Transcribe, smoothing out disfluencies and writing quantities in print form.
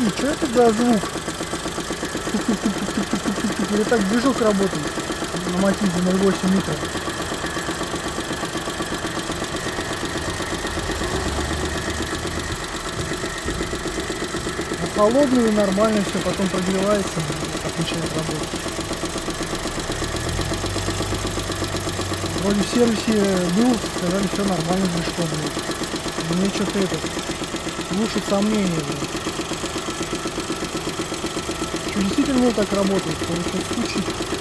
Подожди, что это за звук? Или так движок работает на Матизе 0,8 литра? На холодную нормально все, потом прогревается, как начинает работать. Вроде в сервисе был, сказали, все нормально с движком. Мне что-то это глушит сомнения. Что действительно так работает, то сейчас включить.